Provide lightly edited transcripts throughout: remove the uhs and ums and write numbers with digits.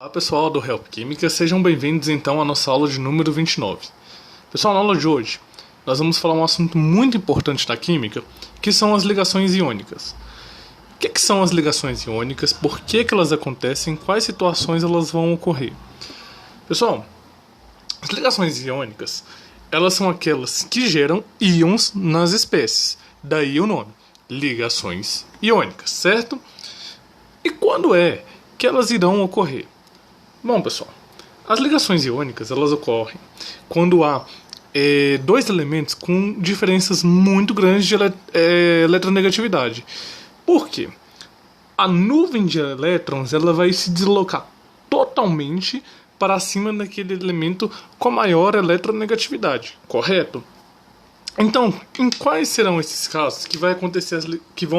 Olá pessoal do Help Química, sejam bem-vindos então à nossa aula de número 29. Pessoal, na aula de hoje nós vamos falar um assunto muito importante da química, que são as ligações iônicas. O que são as ligações iônicas, por que elas acontecem, em quais situações elas vão ocorrer? Pessoal, as ligações iônicas, elas são aquelas que geram íons nas espécies, daí o nome, ligações iônicas, certo? E quando é que elas irão ocorrer? Bom, pessoal, as ligações iônicas elas ocorrem quando há dois elementos com diferenças muito grandes de eletronegatividade. Por quê? A nuvem de elétrons ela vai se deslocar totalmente para cima daquele elemento com maior eletronegatividade, correto? Então, em quais serão esses casos que vão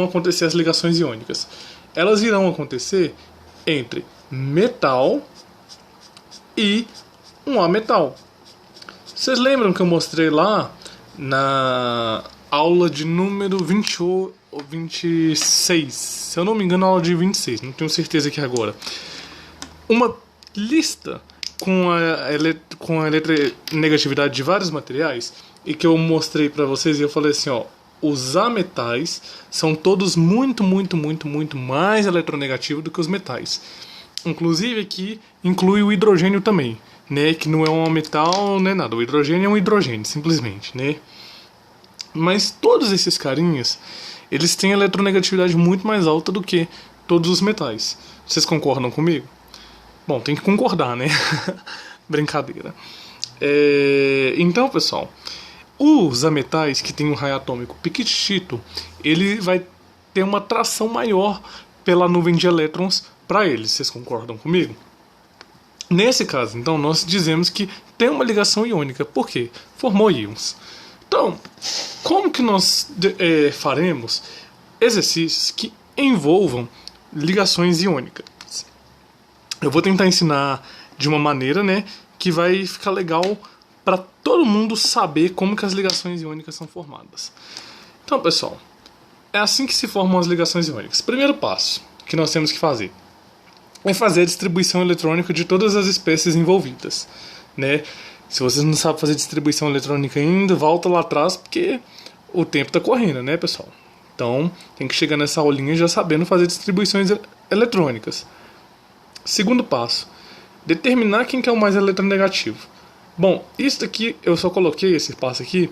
acontecer as ligações iônicas? Elas irão acontecer entre metal e um ametal. Vocês lembram que eu mostrei lá na aula de número 20 ou 26? Se eu não me engano, a aula de 26, não tenho certeza aqui agora. Uma lista com a eletronegatividade de vários materiais e que eu mostrei para vocês e eu falei assim, ó, os ametais são todos muito mais eletronegativos do que os metais. Inclusive aqui inclui o hidrogênio também, né? Que não é um metal, nem nada. O hidrogênio é um hidrogênio, simplesmente, né? Mas todos esses carinhas, eles têm eletronegatividade muito mais alta do que todos os metais. Vocês concordam comigo? Bom, tem que concordar, né? Brincadeira. Então, pessoal, os ametais que tem um raio atômico pequitito, ele vai ter uma atração maior pela nuvem de elétrons para eles. Vocês concordam comigo? Nesse caso, então, nós dizemos que tem uma ligação iônica. Por quê? Formou íons. Então, como que nós faremos exercícios que envolvam ligações iônicas? Eu vou tentar ensinar de uma maneira, né, que vai ficar legal para todo mundo saber como que as ligações iônicas são formadas. Então, pessoal, é assim que se formam as ligações iônicas. Primeiro passo que nós temos que fazer é fazer a distribuição eletrônica de todas as espécies envolvidas, né? Se vocês não sabem fazer distribuição eletrônica ainda, volta lá atrás porque o tempo está correndo, né, pessoal? Então, tem que chegar nessa aulinha já sabendo fazer distribuições eletrônicas. Segundo passo, determinar quem que é o mais eletronegativo. Bom, isso aqui eu só coloquei esse passo aqui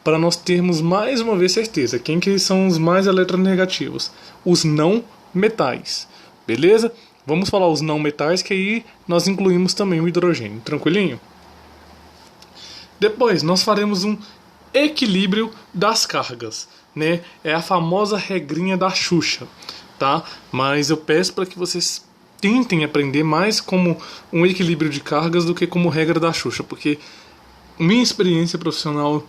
para nós termos mais uma vez certeza quem que são os mais eletronegativos, os não metais, beleza? Vamos falar os não metais, que aí nós incluímos também o hidrogênio, tranquilinho? Depois, nós faremos um equilíbrio das cargas, né? É a famosa regrinha da Xuxa, tá? Mas eu peço para que vocês tentem aprender mais como um equilíbrio de cargas do que como regra da Xuxa, porque minha experiência profissional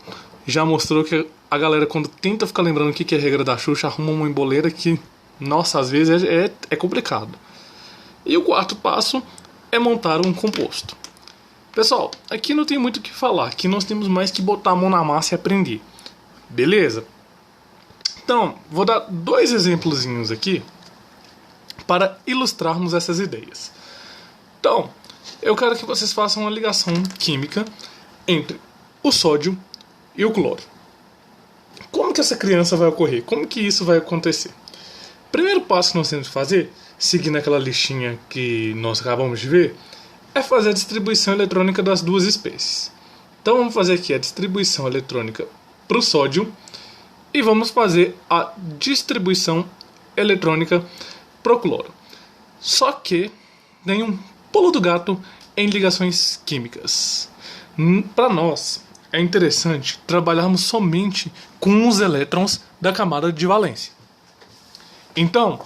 já mostrou que a galera, quando tenta ficar lembrando o que é regra da Xuxa, arruma uma emboleira que, nossa, às vezes é complicado. E o quarto passo é montar um composto. Pessoal, aqui não tem muito o que falar. Aqui nós temos mais que botar a mão na massa e aprender. Beleza? Então, vou dar dois exemplozinhos aqui para ilustrarmos essas ideias. Então, eu quero que vocês façam uma ligação química entre o sódio e o cloro. Como que essa criança vai ocorrer? Como que isso vai acontecer? Primeiro passo que nós temos que fazer, seguindo aquela listinha que nós acabamos de ver, é fazer a distribuição eletrônica das duas espécies. Então vamos fazer aqui a distribuição eletrônica para o sódio e vamos fazer a distribuição eletrônica para o cloro. Só que tem um pulo do gato em ligações químicas. Para nós é interessante trabalharmos somente com os elétrons da camada de valência. Então,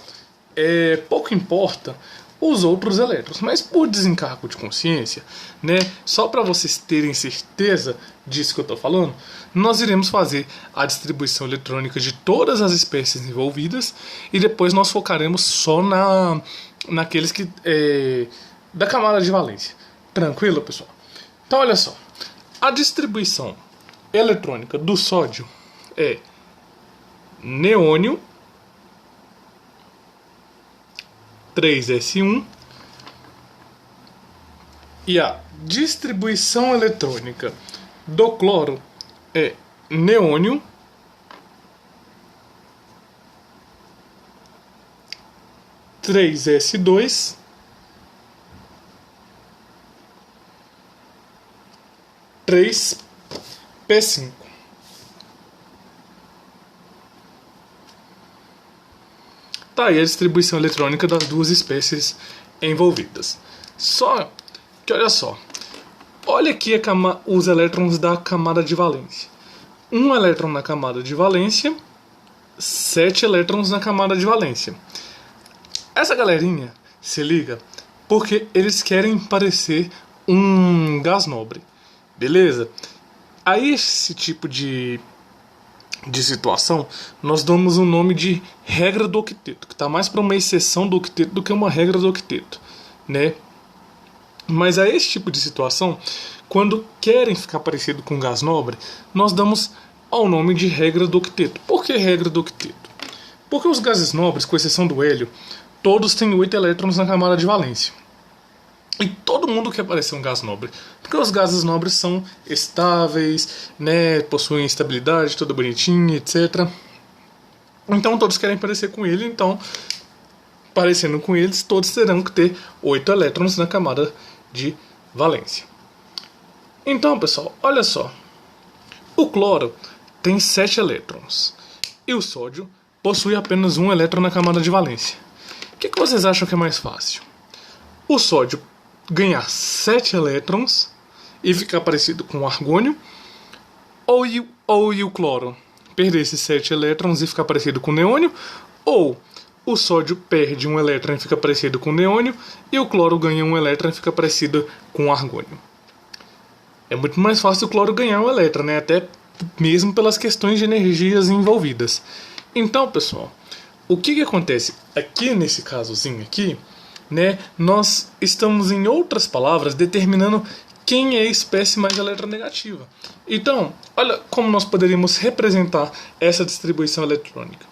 pouco importa os outros elétrons, mas por desencargo de consciência, né, só para vocês terem certeza disso que eu estou falando, nós iremos fazer a distribuição eletrônica de todas as espécies envolvidas e depois nós focaremos só naqueles que da camada de valência. Tranquilo, pessoal? Então, olha só, a distribuição eletrônica do sódio é neônio 3s1 E a distribuição eletrônica do cloro é neônio, (3s2) (3p5). Tá aí a distribuição eletrônica das duas espécies envolvidas. Só que olha só, olha aqui os elétrons da camada de valência. Um elétron na camada de valência, 7 elétrons na camada de valência. Essa galerinha se liga porque eles querem parecer um gás nobre, beleza? A esse tipo de situação, nós damos o nome de regra do octeto, que está mais para uma exceção do octeto do que uma regra do octeto, né? Mas a esse tipo de situação, quando querem ficar parecido com gás nobre, nós damos ao nome de regra do octeto. Por que regra do octeto? Porque os gases nobres, com exceção do hélio, todos têm 8 elétrons na camada de valência. E todo mundo quer parecer um gás nobre, porque os gases nobres são estáveis, né, possuem estabilidade, tudo bonitinho, etc. Então todos querem parecer com ele, então, parecendo com eles, todos terão que ter 8 elétrons na camada de valência. Então, pessoal, olha só. O cloro tem 7 elétrons e o sódio possui apenas 1 elétron na camada de valência. O que vocês acham que é mais fácil? O sódio ganhar 7 elétrons e ficar parecido com o argônio, ou o cloro perder esses 7 elétrons e ficar parecido com o neônio, ou o sódio perde 1 elétron e fica parecido com o neônio, e o cloro ganha 1 elétron e fica parecido com o argônio. É muito mais fácil o cloro ganhar 1 elétron, né? Até mesmo pelas questões de energias envolvidas. Então, pessoal, o que acontece aqui nesse casozinho aqui, né? Nós estamos, em outras palavras, determinando quem é a espécie mais eletronegativa. Então, olha como nós poderíamos representar essa distribuição eletrônica.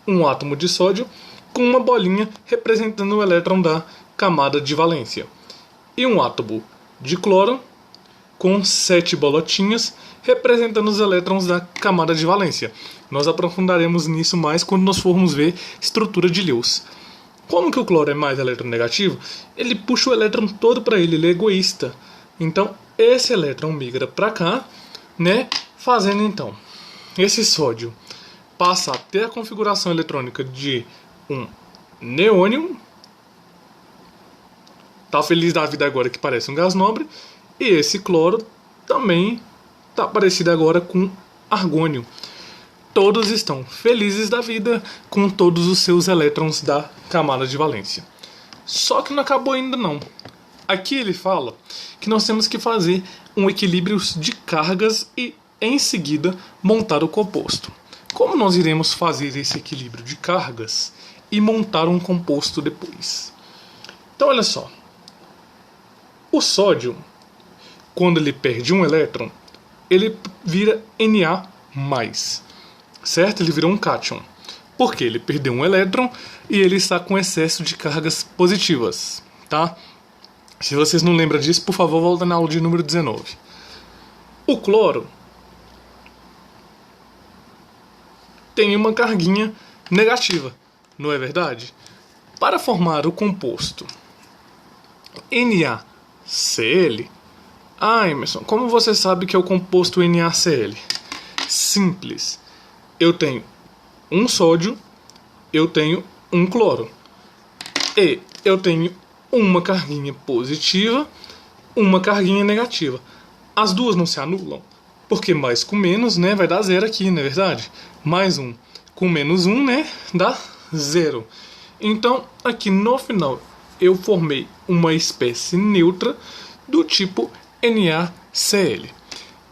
Um átomo de sódio com uma bolinha representando o elétron da camada de valência. E um átomo de cloro com 7 bolotinhas representando os elétrons da camada de valência. Nós aprofundaremos nisso mais quando nós formos ver estrutura de Lewis. Como que o cloro é mais eletronegativo? Ele puxa o elétron todo para ele, ele é egoísta. Então, esse elétron migra para cá, né? Fazendo então esse sódio passa a ter a configuração eletrônica de um neônio. Tá feliz da vida agora que parece um gás nobre. E esse cloro também tá parecido agora com argônio. Todos estão felizes da vida com todos os seus elétrons da camada de valência. Só que não acabou ainda não. Aqui ele fala que nós temos que fazer um equilíbrio de cargas e, em seguida, montar o composto. Como nós iremos fazer esse equilíbrio de cargas e montar um composto depois? Então, olha só. O sódio, quando ele perde um elétron, ele vira Na+. Certo? Ele virou um cátion. Porque ele perdeu um elétron e ele está com excesso de cargas positivas. Tá? Se vocês não lembram disso, por favor, volta na aula de número 19. O cloro tem uma carguinha negativa, não é verdade? Para formar o composto NaCl... Emerson, como você sabe que é o composto NaCl? Simples. Eu tenho um sódio, eu tenho um cloro. E eu tenho uma carguinha positiva, uma carguinha negativa. As duas não se anulam, porque mais com menos, né, vai dar zero aqui, não é verdade? Mais um com menos um, né, dá zero. Então, aqui no final, eu formei uma espécie neutra do tipo NaCl.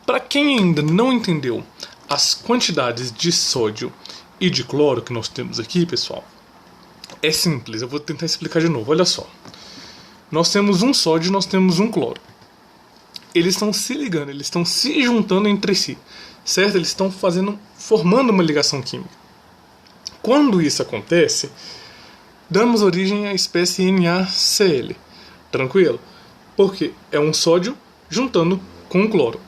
Para quem ainda não entendeu as quantidades de sódio e de cloro que nós temos aqui, pessoal, é simples, eu vou tentar explicar de novo. Olha só, nós temos um sódio e nós temos um cloro. Eles estão se ligando, eles estão se juntando entre si, certo? Eles estão formando uma ligação química. Quando isso acontece, damos origem à espécie NaCl. Tranquilo? Porque é um sódio juntando com um cloro.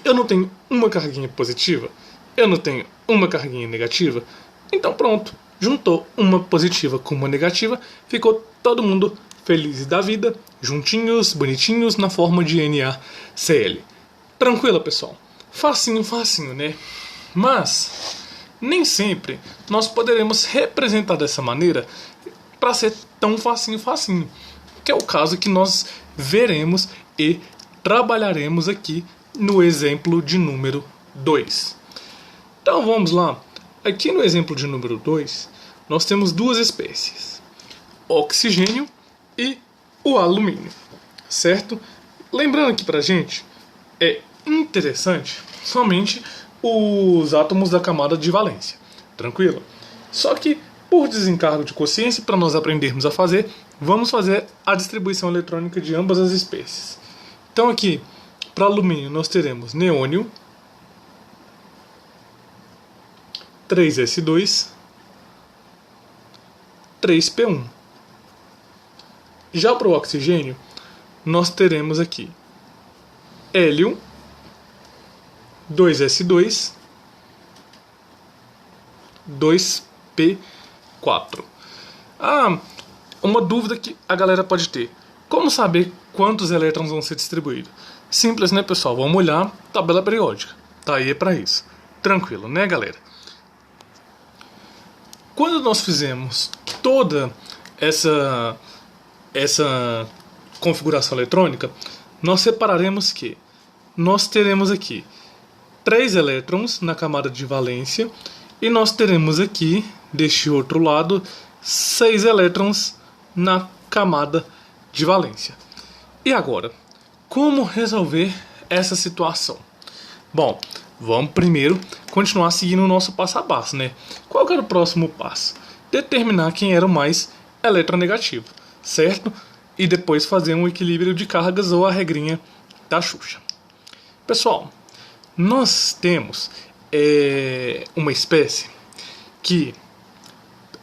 Eu não tenho uma carguinha positiva, eu não tenho uma carguinha negativa, então pronto, juntou uma positiva com uma negativa, ficou todo mundo feliz da vida, juntinhos, bonitinhos, na forma de NaCl. Tranquilo, pessoal? Facinho, facinho, né? Mas nem sempre nós poderemos representar dessa maneira para ser tão facinho, facinho. Que é o caso que nós veremos e trabalharemos aqui no exemplo de número 2. Então vamos lá. Aqui no exemplo de número 2, nós temos duas espécies: oxigênio e o alumínio, certo? Lembrando aqui pra gente, é interessante somente os átomos da camada de valência, tranquilo? Só que, por desencargo de consciência, para nós aprendermos a fazer, vamos fazer a distribuição eletrônica de ambas as espécies. Então aqui, para alumínio, nós teremos neônio, 3s2, 3p1. Já para o oxigênio, nós teremos aqui hélio, 2s2, 2p4. Uma dúvida que a galera pode ter: como saber quantos elétrons vão ser distribuídos? Simples, né, pessoal? Vamos olhar tabela periódica. Tá aí, é para isso. Tranquilo, né, galera? Quando nós fizemos toda essa configuração eletrônica, nós separaremos que nós teremos aqui 3 elétrons na camada de valência e nós teremos aqui, deste outro lado, 6 elétrons na camada de valência. E agora, como resolver essa situação? Bom, vamos primeiro continuar seguindo o nosso passo a passo, né? Qual que era o próximo passo? Determinar quem era o mais eletronegativo, certo? E depois fazer um equilíbrio de cargas ou a regrinha da Xuxa. Pessoal, nós temos uma espécie que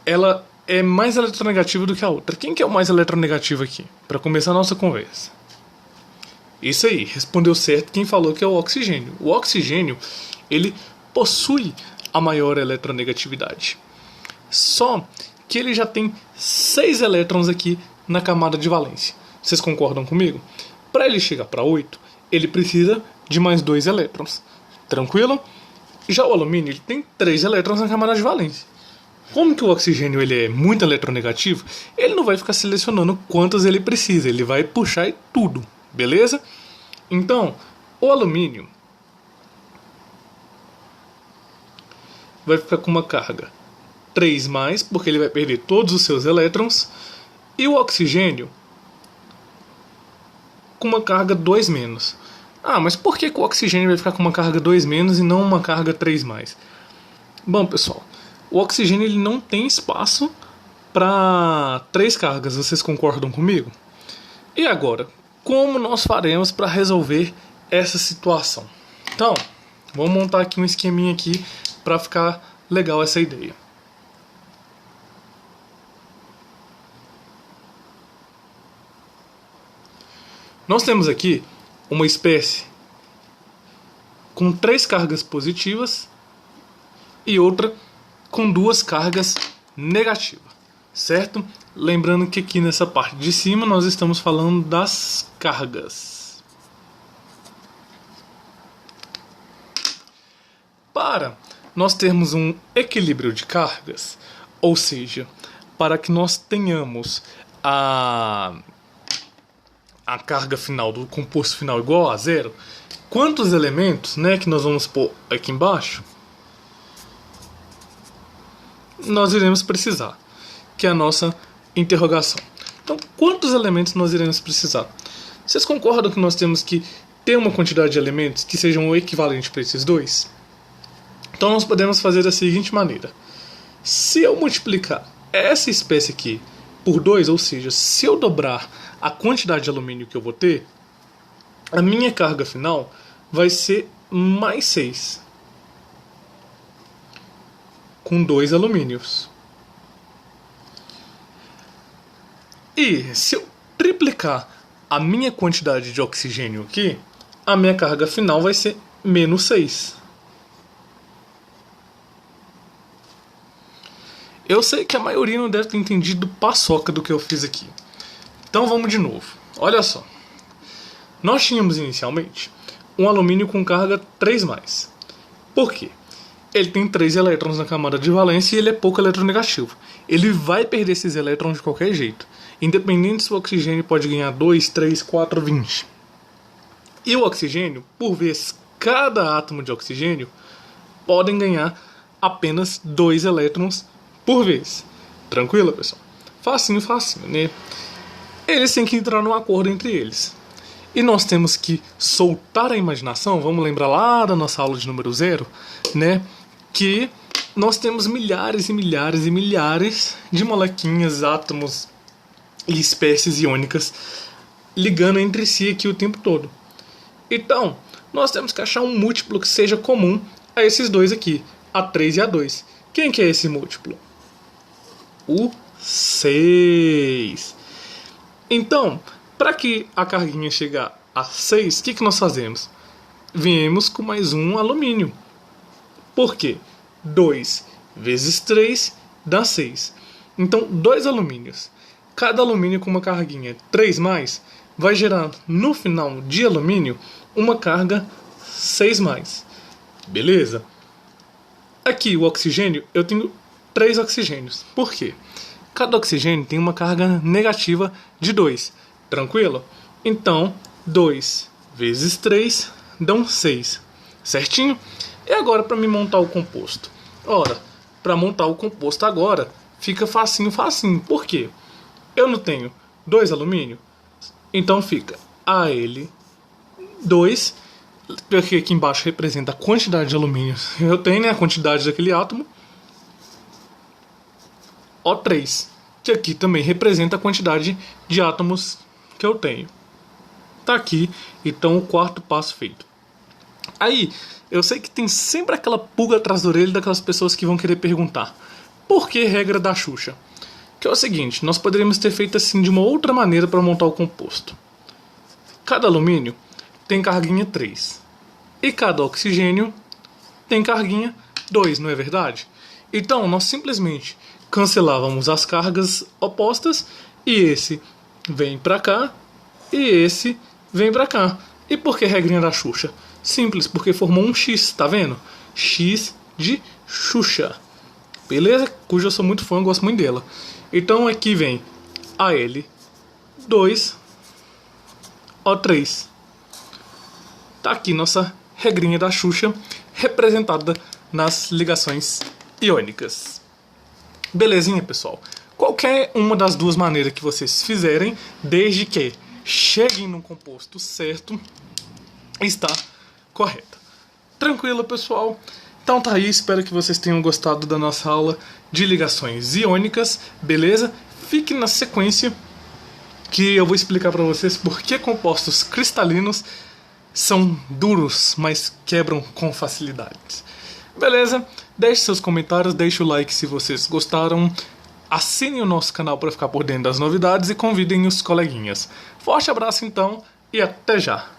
ela é mais eletronegativa do que a outra. Quem que é o mais eletronegativo aqui? Para começar a nossa conversa. Isso aí, respondeu certo quem falou que é o oxigênio. O oxigênio, ele possui a maior eletronegatividade. Só que ele já tem 6 elétrons aqui na camada de valência. Vocês concordam comigo? Para ele chegar para 8, ele precisa de mais 2 elétrons. Tranquilo? Já o alumínio, ele tem 3 elétrons na camada de valência. Como que o oxigênio ele é muito eletronegativo, ele não vai ficar selecionando quantos ele precisa, ele vai puxar tudo, beleza? Então, o alumínio vai ficar com uma carga 3+, porque ele vai perder todos os seus elétrons, e o oxigênio com uma carga 2-. Mas por que o oxigênio vai ficar com uma carga 2- e não uma carga 3+? Bom, pessoal, o oxigênio ele não tem espaço para 3 cargas, vocês concordam comigo? E agora, como nós faremos para resolver essa situação? Então, vamos montar aqui um esqueminha aqui para ficar legal essa ideia. Nós temos aqui uma espécie com 3 cargas positivas e outra com 2 cargas negativas, certo? Lembrando que aqui nessa parte de cima nós estamos falando das cargas. Para nós termos um equilíbrio de cargas, ou seja, para que nós tenhamos a carga final do composto final igual a 0, quantos elementos, né, que nós vamos pôr aqui embaixo, nós iremos precisar, que é a nossa interrogação. Então, quantos elementos nós iremos precisar? Vocês concordam que nós temos que ter uma quantidade de elementos que sejam o equivalente para esses dois? Então, nós podemos fazer da seguinte maneira: se eu multiplicar essa espécie aqui por 2, ou seja, se eu dobrar a quantidade de alumínio que eu vou ter, a minha carga final vai ser mais 6, com 2 alumínios. E se eu triplicar a minha quantidade de oxigênio aqui, a minha carga final vai ser menos 6. Eu sei que a maioria não deve ter entendido paçoca do que eu fiz aqui. Então vamos de novo. Olha só. Nós tínhamos inicialmente um alumínio com carga 3+. Por quê? Ele tem 3 elétrons na camada de valência e ele é pouco eletronegativo. Ele vai perder esses elétrons de qualquer jeito. Independente se o oxigênio pode ganhar 2, 3, 4, 20. E o oxigênio, por vez, cada átomo de oxigênio podem ganhar apenas 2 elétrons por vez. Tranquilo, pessoal? Facinho, né? Eles têm que entrar num acordo entre eles. E nós temos que soltar a imaginação, vamos lembrar lá da nossa aula de número 0, né? Que nós temos milhares e milhares e milhares de molequinhas, átomos e espécies iônicas ligando entre si aqui o tempo todo. Então, nós temos que achar um múltiplo que seja comum a esses dois aqui, A3 e A2. Quem que é esse múltiplo? O 6. Então, para que a carguinha chegar a 6, o que nós fazemos? Viemos com mais um alumínio. Por quê? 2 vezes 3 dá 6. Então, 2 alumínios. Cada alumínio com uma carguinha 3+, vai gerar no final de alumínio uma carga 6+. Beleza? Aqui o oxigênio, eu tenho 3 oxigênios. Por quê? Cada oxigênio tem uma carga negativa de 2. Tranquilo? Então, 2 vezes 3 dão 6. Certinho? E agora para me montar o composto? Ora, para montar o composto agora, fica facinho. Por quê? Eu não tenho 2 alumínio, então fica Al2, porque aqui embaixo representa a quantidade de alumínio. Eu tenho, né, a quantidade daquele átomo. O3, que aqui também representa a quantidade de átomos que eu tenho. Tá aqui, então, o quarto passo feito. Aí, eu sei que tem sempre aquela pulga atrás da orelha daquelas pessoas que vão querer perguntar: por que regra da Xuxa? Que é o seguinte, nós poderíamos ter feito assim de uma outra maneira para montar o composto. Cada alumínio tem carguinha 3. E cada oxigênio tem carguinha 2, não é verdade? Então, nós simplesmente cancelávamos as cargas opostas e esse vem para cá e esse vem para cá. E por que regrinha da Xuxa? Simples, porque formou um X, tá vendo? X de Xuxa. Beleza? Cuja eu sou muito fã, gosto muito dela. Então aqui vem Al2, O3. Tá aqui nossa regrinha da Xuxa, representada nas ligações iônicas. Belezinha, pessoal? Qualquer uma das duas maneiras que vocês fizerem, desde que cheguem no composto certo, está correta. Tranquilo, pessoal? Então tá aí, espero que vocês tenham gostado da nossa aula de ligações iônicas, beleza? Fique na sequência que eu vou explicar para vocês por que compostos cristalinos são duros, mas quebram com facilidade. Beleza? Deixe seus comentários, deixe o like se vocês gostaram, assinem o nosso canal para ficar por dentro das novidades e convidem os coleguinhas. Forte abraço então e até já!